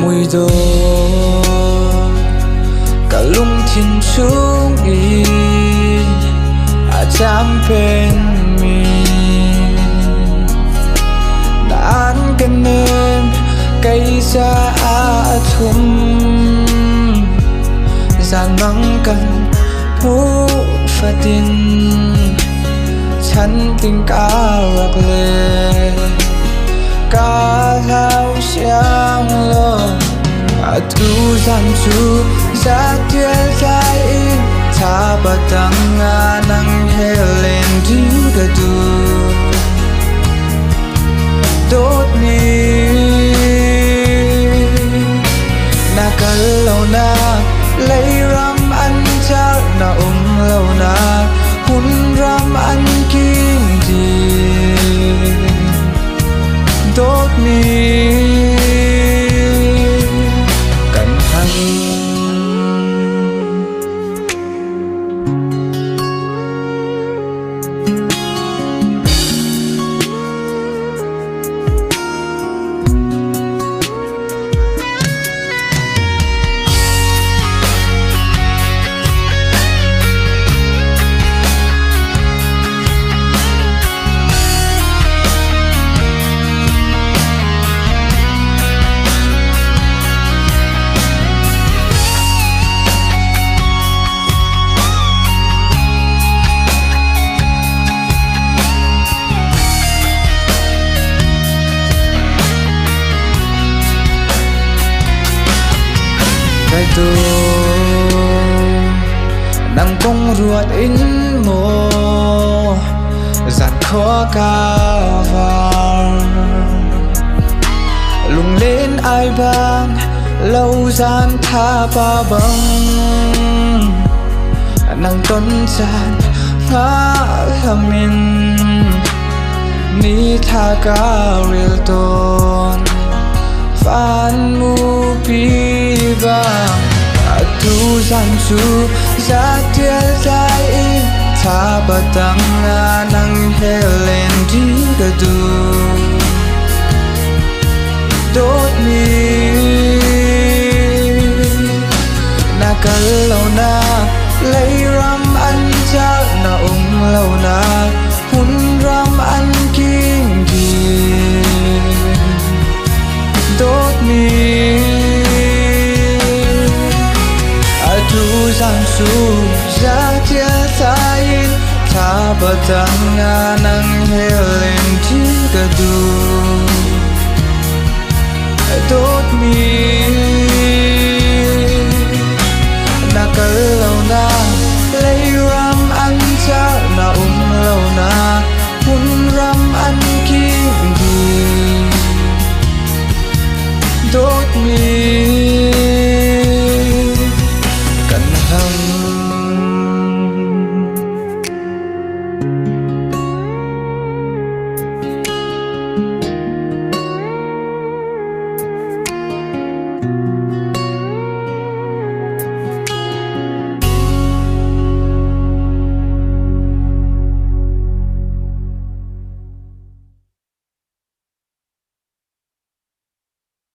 mùi đồ cả lung thiên chung y chạm bên mình đànกันเนมไกจะทุ่มจานมังกันผู้ฝัดินฉันติงกาลักเลกาลาวเชียงลมtu gian chu za tia zai ta batang nang helen du ga du dot ni na kal lo na lei ram an cha na lo na hun ram an kim di dot ni tu nang kong ruột in mồ giặt khó ca vàng lùng lên ai bang lâu gian tha ba băng nang tôn gian ngã min ni tha ca real tôn phan mu pi vang tu gian chu za tia zai ta batang nang helen di ga du dot ni na kal lo na lei ram an cha na lo na hun ram an king di dot ni tu gian su za tia zai ta batang nang helen di ga du dot mi na kal lo na lei ram an cha na lo na hun ram an kim di dot mi